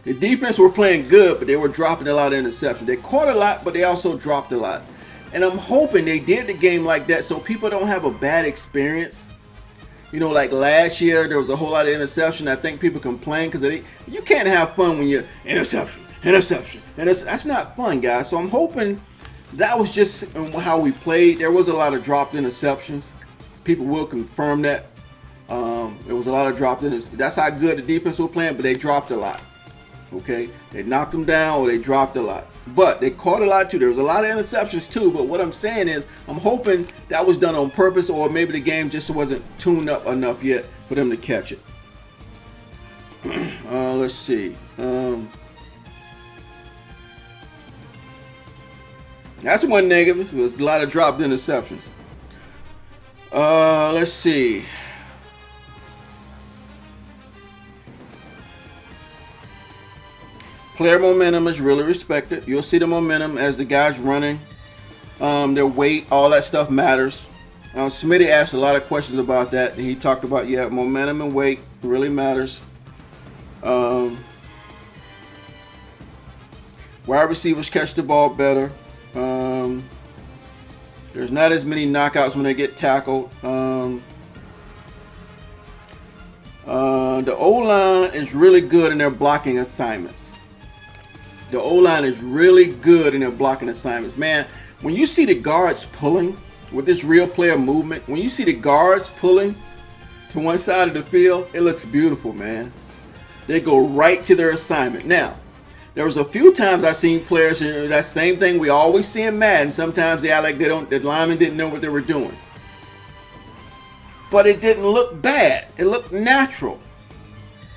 The defense were playing good, but they were dropping a lot of interceptions. They caught a lot, but they also dropped a lot. And I'm hoping they did the game like that so people don't have a bad experience. You know, like last year, there was a whole lot of interception. I think people complain because you can't have fun when you're interception. And that's not fun, guys. So I'm hoping that was just how we played. There was a lot of dropped interceptions. People will confirm that. There was a lot of dropped interceptions. That's how good the defense was playing, but they dropped a lot. Okay, they knocked them down or they dropped a lot, but they caught a lot too. There was a lot of interceptions too, but what I'm saying is I'm hoping that was done on purpose, or maybe the game just wasn't tuned up enough yet for them to catch it. Let's see. That's one negative. There was a lot of dropped interceptions. Let's see. Player momentum is really respected. You'll see the momentum as the guys running. Their weight, all that stuff matters. Smitty asked a lot of questions about that. He talked about, yeah, momentum and weight really matters. Wide receivers catch the ball better. There's not as many knockouts when they get tackled. The O-line is really good in their blocking assignments. The O-line is really good in their blocking assignments. Man, when you see the guards pulling with this real player movement, when you see the guards pulling to one side of the field, it looks beautiful, man. They go right to their assignment. Now, there was a few times I seen players, you know, that same thing we always see in Madden. Sometimes they act like the linemen didn't know what they were doing. But it didn't look bad. It looked natural.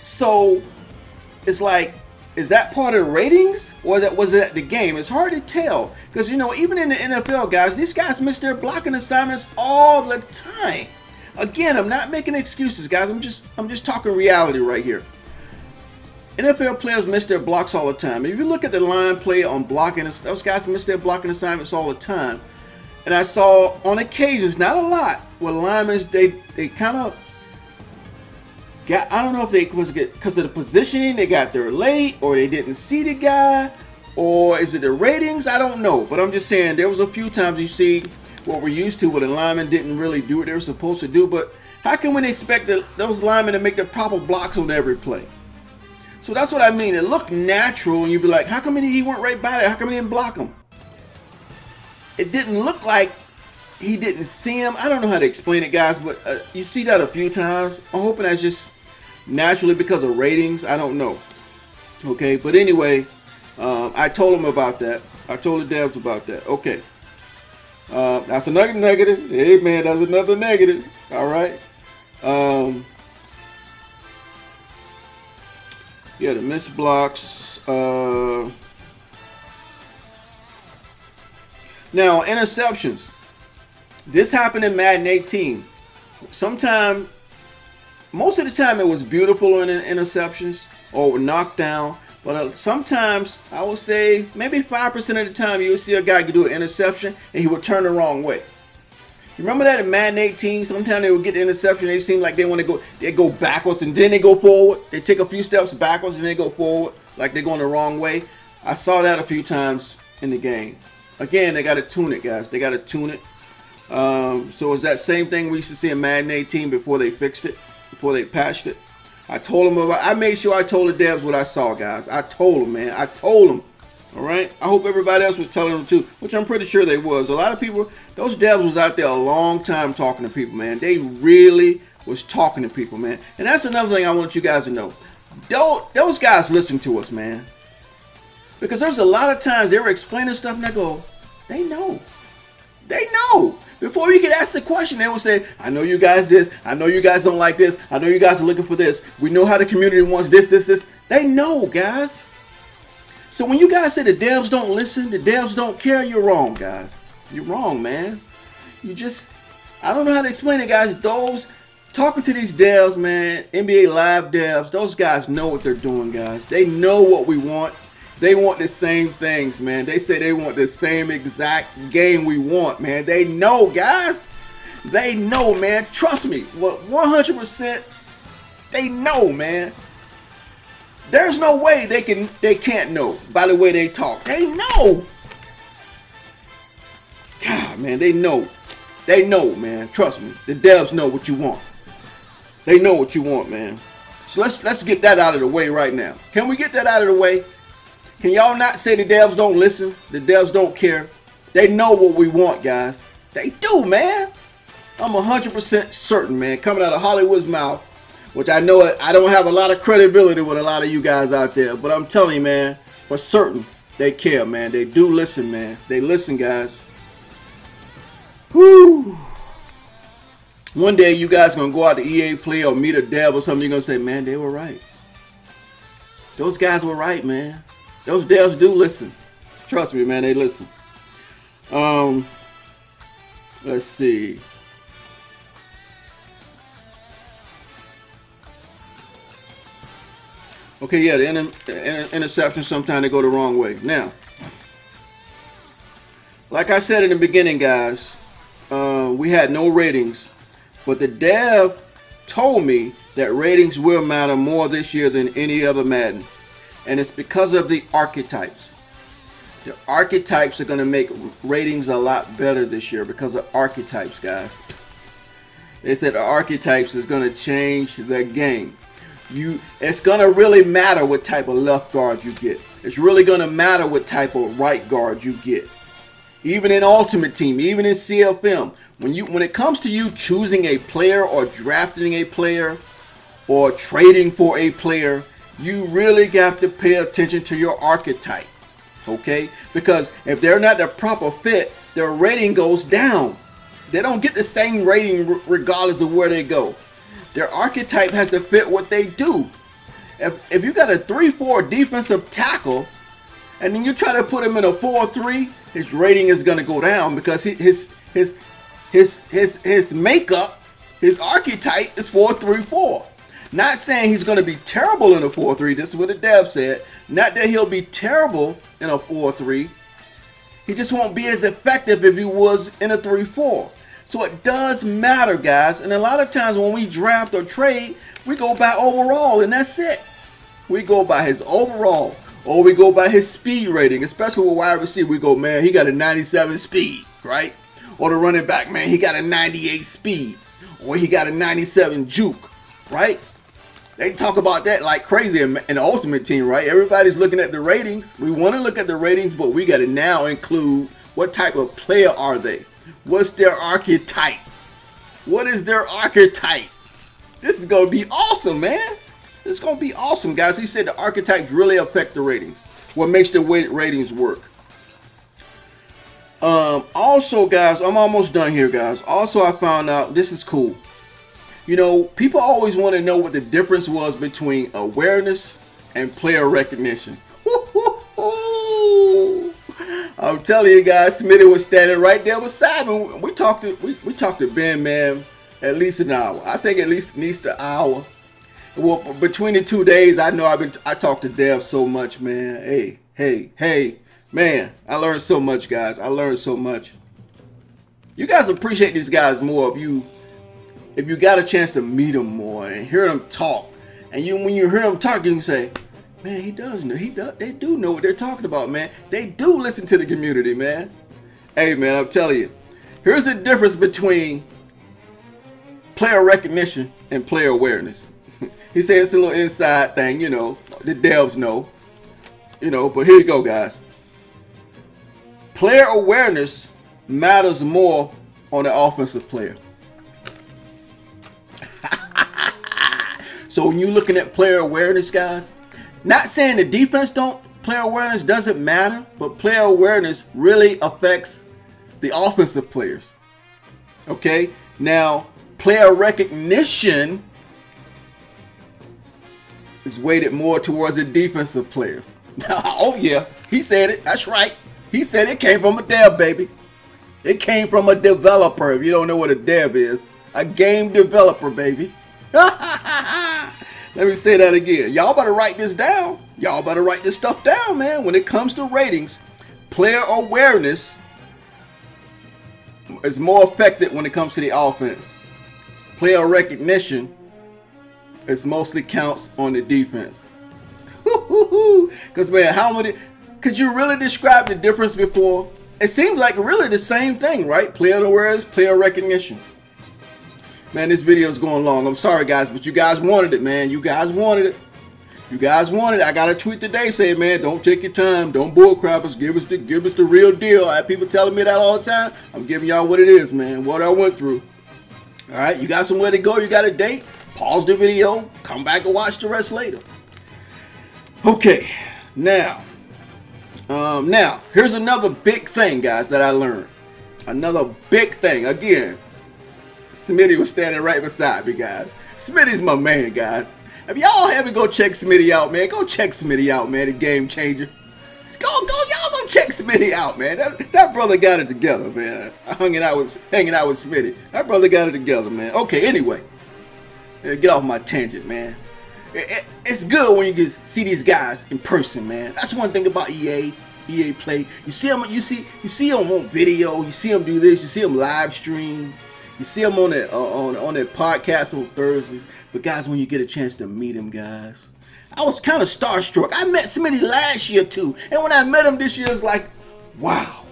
So, it's like, is that part of the ratings, or was it the game? It's hard to tell, because you know, even in the NFL, guys, these guys miss their blocking assignments all the time. Again, I'm not making excuses, guys. I'm just talking reality right here. NFL players miss their blocks all the time. If you look at the line play on blocking, those guys miss their blocking assignments all the time. And I saw on occasions, not a lot, where linemen they kind of got, I don't know if they was because of the positioning, they got there late, or they didn't see the guy, or is it the ratings? I don't know. But I'm just saying there was a few times you see what we're used to where the linemen didn't really do what they were supposed to do. But how can we expect those linemen to make the proper blocks on every play? So that's what I mean. It looked natural, and you'd be like, how come he went right by that? How come he didn't block him? It didn't look like he didn't see him. I don't know how to explain it, guys, but you see that a few times. I'm hoping that's just naturally because of ratings. I don't know. Okay, but anyway, I told him about that. I told the devs about that. Okay. That's another negative. Hey, man, that's another negative. All right. Yeah, the missed blocks. Now, interceptions. This happened in Madden 18. Sometimes, most of the time it was beautiful in interceptions or knocked down. But sometimes, I would say, maybe 5% of the time, you would see a guy do an interception and he would turn the wrong way. You remember that in Madden 18? Sometimes they would get the interception. They seem like they want to go, they go backwards and then they go forward. They take a few steps backwards and they go forward like they're going the wrong way. I saw that a few times in the game. Again, they got to tune it, guys. They got to tune it. So it's that same thing we used to see in Madden 18 before they fixed it, before they patched it. I told them about, I made sure I told the devs what I saw, guys. I told them, man. I told them. All right. I hope everybody else was telling them too, which I'm pretty sure they was. A lot of people, those devs was out there a long time talking to people, man. They really was talking to people, man. And that's another thing I want you guys to know. Those guys listen to us, man. Because there's a lot of times they were explaining stuff and I go, they know. Before you could ask the question, they would say, I know you guys this. I know you guys don't like this. I know you guys are looking for this. We know how the community wants this, this, this. They know, guys. So when you guys say the devs don't listen, the devs don't care, you're wrong, guys. You're wrong, man. You just, I don't know how to explain it, guys. Those, talking to these devs, man, NBA Live devs, those guys know what they're doing, guys. They know what we want. They want the same things, man. They say they want the same exact game we want, man. They know, guys. They know, man. Trust me. 100%. They know, man. There's no way they can't know by the way they talk. They know. God, man, they know. They know, man. Trust me. The devs know what you want. They know what you want, man. So let's get that out of the way right now. Can we get that out of the way? Can y'all not say the devs don't listen? The devs don't care. They know what we want, guys. They do, man. I'm 100% certain, man. Coming out of Hollywood's mouth, which I know I don't have a lot of credibility with a lot of you guys out there, but I'm telling you, man, for certain, they care, man. They do listen, man. They listen, guys. Whoo. One day you guys gonna go out to EA Play or meet a dev or something. You're gonna say, man, they were right. Those guys were right, man. Those devs do listen. Trust me, man, they listen. Let's see. Okay, yeah, the interceptions sometimes they go the wrong way. Now, like I said in the beginning, guys, we had no ratings, but the dev told me that ratings will matter more this year than any other Madden. And it's because of the archetypes. The archetypes are going to make ratings a lot better this year because of archetypes, guys. They said the archetypes is going to change the game. It's going to really matter what type of left guard you get. It's really going to matter what type of right guard you get. Even in Ultimate Team, even in CFM, when it comes to you choosing a player or drafting a player or trading for a player, you really got to pay attention to your archetype, okay? Because if they're not the proper fit, their rating goes down. They don't get the same rating regardless of where they go. Their archetype has to fit what they do. If you got a 3-4 defensive tackle, and then you try to put him in a 4-3, his rating is going to go down because his makeup, his archetype is 4-3-4. Not saying he's going to be terrible in a 4-3. This is what the dev said. Not that he'll be terrible in a 4-3. He just won't be as effective if he was in a 3-4. So it does matter, guys. And a lot of times when we draft or trade, we go by overall, and that's it. We go by his overall, or we go by his speed rating. Especially with wide receiver, we go, man, he got a 97 speed, right? Or the running back, man, he got a 98 speed, or he got a 97 juke, right? They talk about that like crazy in the Ultimate Team, right? Everybody's looking at the ratings. We want to look at the ratings, but we got to now include what type of player are they? What's their archetype? What is their archetype? This is going to be awesome, man. This is going to be awesome, guys. He said the archetypes really affect the ratings. What makes the ratings work. Also, guys, I'm almost done here, guys. Also, I found out, this is cool. You know, people always want to know what the difference was between awareness and player recognition. I'm telling you guys, Smitty was standing right there beside me. We talked to Ben, man, at least an hour. I think at least an hour. Well, between the 2 days, I know I talked to Dev so much, man. Hey, man, I learned so much, guys. I learned so much. You guys appreciate these guys more if you got a chance to meet them more and hear them talk. And when you hear them talk, you can say, man, he does know. They do know what they're talking about, man. They do listen to the community, man. Hey, man, I'm telling you. Here's the difference between player recognition and player awareness. He said it's a little inside thing, you know. The devs know. You know, but here you go, guys. Player awareness matters more on the offensive player. So when you're looking at player awareness, guys, not saying the defense player awareness doesn't matter, but player awareness really affects the offensive players. Okay, now player recognition is weighted more towards the defensive players. Oh yeah, he said it. That's right. He said it came from a dev, baby. It came from a developer. If you don't know what a dev is, a game developer, baby. Let me say that again. Y'all better write this down. Y'all better write this stuff down, man. When it comes to ratings, player awareness is more effective when it comes to the offense. Player recognition is mostly counts on the defense. Because, man, how many... Could you really describe the difference before? It seems like really the same thing, right? Player awareness, player recognition. Man, this video is going long. I'm sorry, guys, but you guys wanted it, man. You guys wanted it. You guys wanted it. I got a tweet today saying, man, don't take your time. Don't bullcrap us. Give us the real deal. I have people telling me that all the time. I'm giving y'all what it is, man. What I went through. All right, you got somewhere to go. You got a date. Pause the video. Come back and watch the rest later. Okay, now here's another big thing, guys, that I learned. Another big thing. Again, Smitty was standing right beside me, guys. Smitty's my man, guys. If y'all haven't go check Smitty out, man, go check Smitty out, man. The game changer. Y'all go check Smitty out, man. That brother got it together, man. Hanging out with Smitty. That brother got it together, man. Okay, anyway, get off my tangent, man. It's good when you get see these guys in person, man. That's one thing about EA Play. You see them, you see them on video. You see them do this. You see them live stream. You see them on their podcast on Thursdays. But guys, when you get a chance to meet them, guys, I was kind of starstruck. I met Smitty last year too, and when I met him this year, it's like, wow,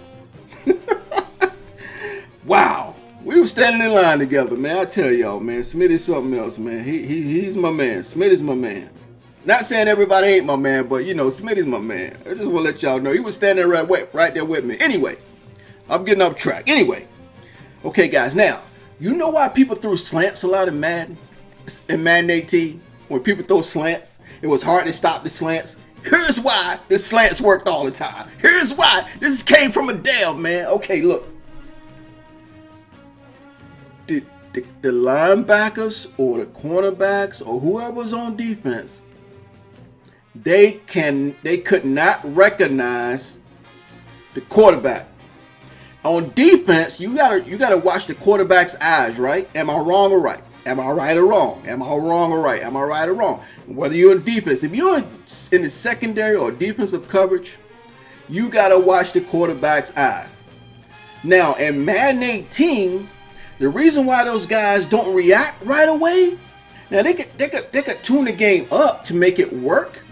wow. We were standing in line together, man. I tell y'all, man, Smitty's something else, man. He's my man. Smitty's my man. Not saying everybody ain't my man, but you know, Smitty's my man. I just want to let y'all know he was standing right there with me. Anyway, I'm getting off track. Anyway, okay, guys. Now, you know why people threw slants a lot in Madden? In Madden 18, when people throw slants, it was hard to stop the slants. Here's why the slants worked all the time. Here's why. This came from a dev, man. Okay, look. The linebackers or the cornerbacks or whoever's on defense, they could not recognize the quarterback. On defense, you gotta watch the quarterback's eyes, right? Am I wrong or right? Am I right or wrong? Am I wrong or right? Am I right or wrong? Whether you're in defense, if you're in the secondary or defensive coverage, you gotta watch the quarterback's eyes. Now, in Madden 18, the reason why those guys don't react right away, now they could tune the game up to make it work,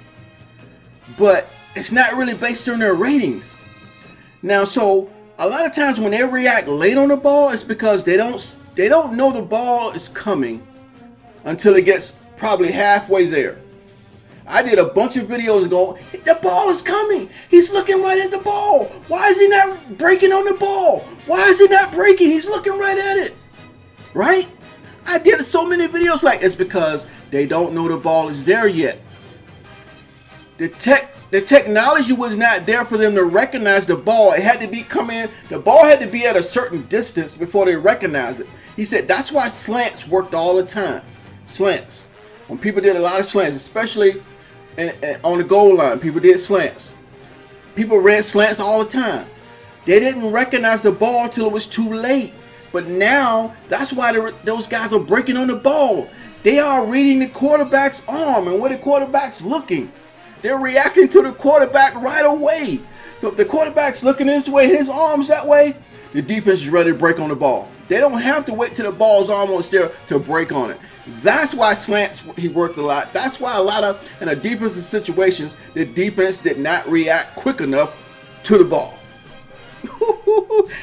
but it's not really based on their ratings. Now, so a lot of times when they react late on the ball, it's because they don't know the ball is coming until it gets probably halfway there. I did a bunch of videos ago. The ball is coming. He's looking right at the ball. Why is he not breaking on the ball? Why is he not breaking? He's looking right at it. Right? I did so many videos like it's because they don't know the ball is there yet. The technology was not there for them to recognize the ball. It had to be coming. The ball had to be at a certain distance before they recognize it. He said that's why slants worked all the time. Slants. When people did a lot of slants, especially on the goal line, people did slants. People ran slants all the time. They didn't recognize the ball till it was too late. But now, that's why those guys are breaking on the ball. They are reading the quarterback's arm and where the quarterback's looking. They're reacting to the quarterback right away. So if the quarterback's looking this way, his arm's that way, the defense is ready to break on the ball. They don't have to wait till the ball's almost there to break on it. That's why slants, he worked a lot. That's why a lot of, in the defensive situations, the defense did not react quick enough to the ball.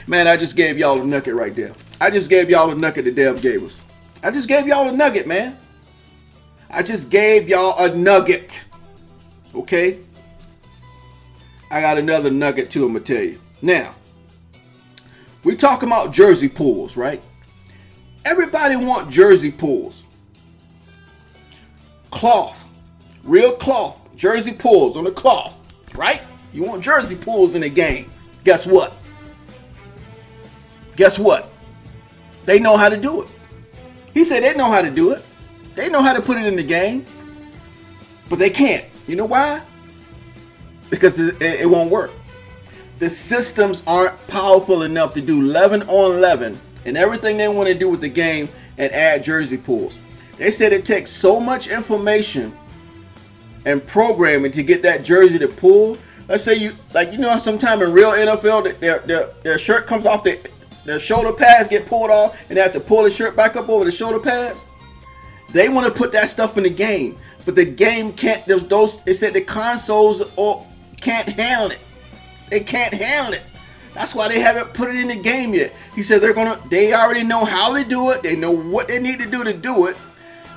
Man, I just gave y'all a nugget right there. I just gave y'all a nugget the Dev gave us. I just gave y'all a nugget, man. I just gave y'all a nugget. Okay? I got another nugget too, I'm going to tell you. Now, we talking about jersey pulls, right? Everybody want jersey pulls. Cloth. Real cloth. Jersey pulls on the cloth, right? You want jersey pulls in the game. Guess what? Guess what? They know how to do it. He said they know how to do it. They know how to put it in the game. But they can't. You know why? Because it won't work. The systems aren't powerful enough to do 11 on 11 and everything they want to do with the game and add jersey pools. They said it takes so much information and programming to get that jersey to pull. Let's say you know sometime in real NFL their shirt comes off, their shoulder pads get pulled off and they have to pull the shirt back up over the shoulder pads. They want to put that stuff in the game, but the game can't. They said the consoles can't handle it. They can't handle it. That's why they haven't put it in the game yet. He said they already know how to do it. They know what they need to do it.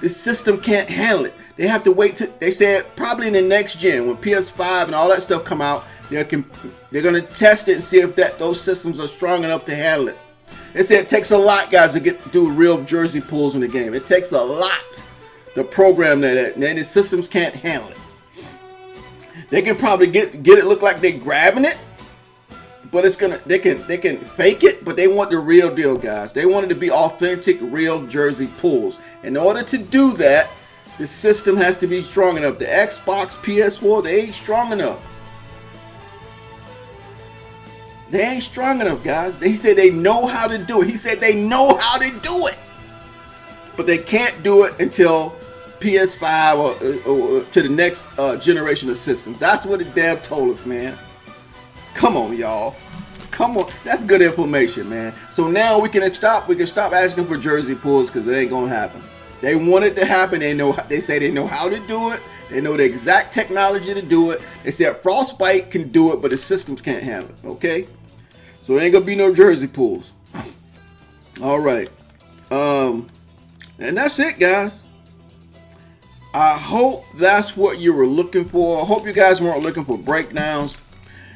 The system can't handle it. They have to wait till, they said probably in the next gen when PS5 and all that stuff come out, they're going to test it and see if those systems are strong enough to handle it. They said it takes a lot, guys, to do real jersey pulls in the game. It takes a lot to program that, and the systems can't handle it. They can probably get it look like they're grabbing it, but they can fake it, but they want the real deal, guys. They want it to be authentic, real jersey pulls. In order to do that, the system has to be strong enough. The Xbox, PS4, they ain't strong enough. They ain't strong enough, guys. He said they know how to do it. He said they know how to do it. But they can't do it until PS5 or to the next generation of systems. That's what the dev told us, man. Come on, y'all. Come on. That's good information, man. So now we can stop asking for jersey pulls because it ain't gonna happen. They want it to happen. They say they know how to do it. They know the exact technology to do it. They said Frostbite can do it, but the systems can't handle it. Okay? So it ain't gonna be no jersey pulls. All right. And that's it, guys. I hope that's what you were looking for. I hope you guys weren't looking for breakdowns.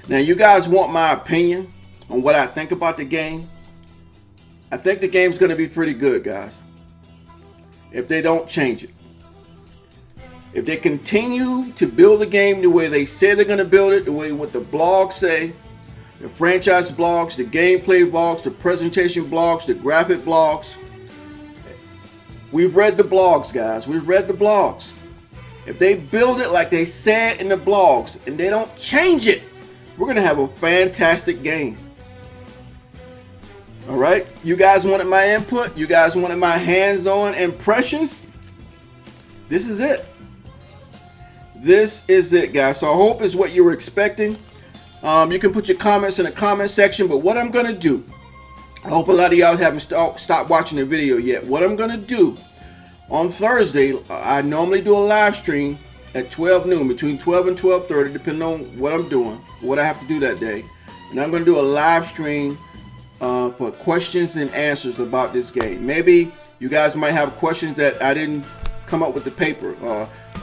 Now, you guys want my opinion on what I think about the game. I think the game's going to be pretty good, guys, if they don't change it. If they continue to build the game the way they say they're going to build it, the way what the blogs say, the franchise blogs, the gameplay blogs, the presentation blogs, the graphic blogs. We've read the blogs, guys. We've read the blogs. If they build it like they said in the blogs and they don't change it, we're going to have a fantastic game. All right? You guys wanted my input? You guys wanted my hands-on impressions? This is it. This is it, guys. So I hope it's what you were expecting. You can put your comments in the comment section, but what I'm going to do, I hope a lot of y'all haven't stopped watching the video yet. What I'm going to do on Thursday, I normally do a live stream at 12 noon, between 12 and 12:30, depending on what I'm doing, what I have to do that day. And I'm going to do a live stream for questions and answers about this game. Maybe you guys might have questions that I didn't come up with the paper,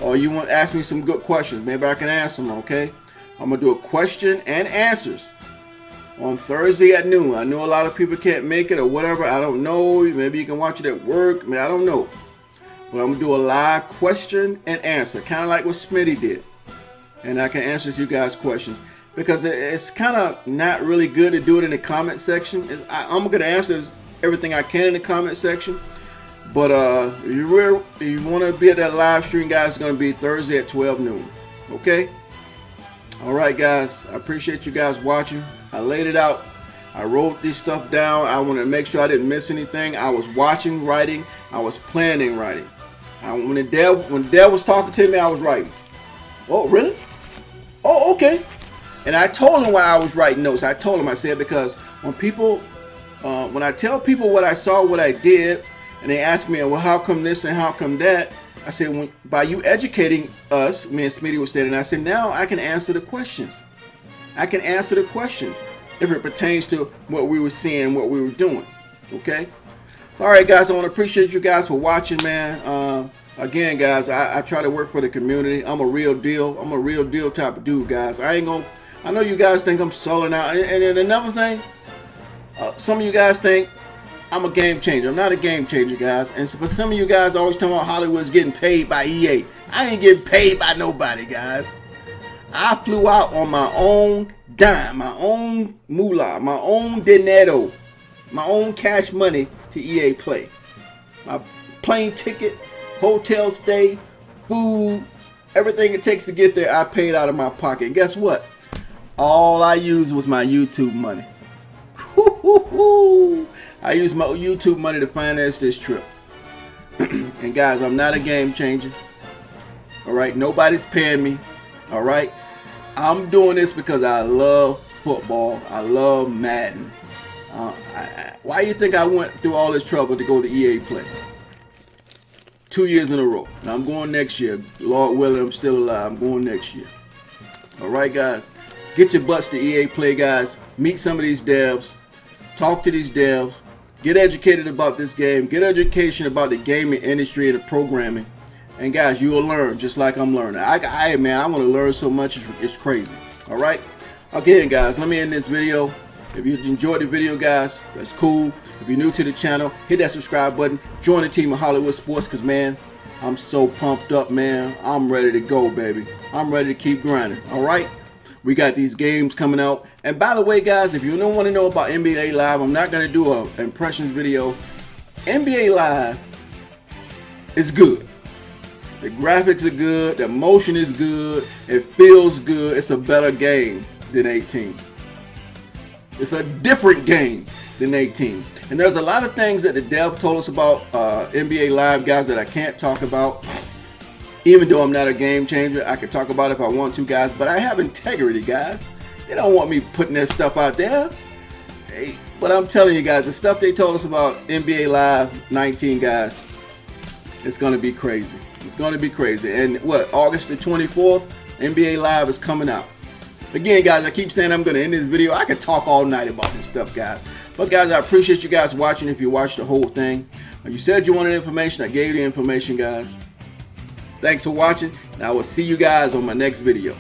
or you want to ask me some good questions. Maybe I can answer them, okay? I'm going to do a question and answers on Thursday at noon. I know a lot of people can't make it or whatever. I don't know. Maybe you can watch it at work. I mean, I don't know. But I'm going to do a live question and answer, kind of like what Smitty did. And I can answer you guys' questions. Because it's kind of not really good to do it in the comment section. I'm going to answer everything I can in the comment section. But if you want to be at that live stream, guys, it's going to be Thursday at 12 noon. Okay? All right, guys. I appreciate you guys watching. I laid it out. I wrote this stuff down. I wanted to make sure I didn't miss anything. I was watching, writing. I was planning, writing. When Dale was talking to me, I was writing. Oh, really? Oh, okay. And I told him why I was writing notes. I told him, I said, because when I tell people what I saw, what I did, and they ask me, well, how come this and how come that? I said, by you educating us, me and Smitty was saying, and I said, now I can answer the questions. I can answer the questions if it pertains to what we were seeing, what we were doing. Okay? All right, guys, I want to appreciate you guys for watching, man. Again, guys, I try to work for the community. I'm a real deal. I'm a real deal type of dude, guys. I know you guys think I'm selling out. And another thing, some of you guys think I'm a game changer. I'm not a game changer, guys. And so for some of you guys always talking about Hollywood's getting paid by EA. I ain't getting paid by nobody, guys. I flew out on my own dime, my own moolah, my own dinero, my own cash money to EA Play. My plane ticket, hotel stay, food, everything it takes to get there, I paid out of my pocket. And guess what? All I used was my YouTube money. I used my YouTube money to finance this trip. And guys, I'm not a game changer. Alright, nobody's paying me. Alright, I'm doing this because I love football. I love Madden. Why do you think I went through all this trouble to go to EA Play? 2 years in a row. Now I'm going next year. Lord willing, I'm still alive. I'm going next year. Alright guys, get your butts to EA Play, guys. Meet some of these devs. Talk to these devs. Get educated about this game. Get education about the gaming industry and the programming. And guys, you will learn just like I'm learning. Man, I want to learn so much, it's crazy. All right? Again, guys, let me end this video. If you enjoyed the video, guys, that's cool. If you're new to the channel, hit that subscribe button. Join the team of Hollywood Sports, because, man, I'm so pumped up, man. I'm ready to go, baby. I'm ready to keep grinding. All right? We got these games coming out. And by the way, guys, if you don't want to know about NBA Live, I'm not going to do an impressions video. NBA Live is good. The graphics are good. The motion is good. It feels good. It's a better game than 18. It's a different game than 18. And there's a lot of things that the dev told us about NBA Live, guys, that I can't talk about. Even though I'm not a game changer, I can talk about it if I want to, guys. But I have integrity, guys. They don't want me putting that stuff out there. Hey, but I'm telling you guys, the stuff they told us about NBA Live 19, guys, it's going to be crazy. It's going to be crazy. And what, August the 24th, NBA Live is coming out. Again, guys, I keep saying I'm going to end this video. I could talk all night about this stuff, guys. But, guys, I appreciate you guys watching if you watched the whole thing. You said you wanted information. I gave you the information, guys. Thanks for watching, and I will see you guys on my next video.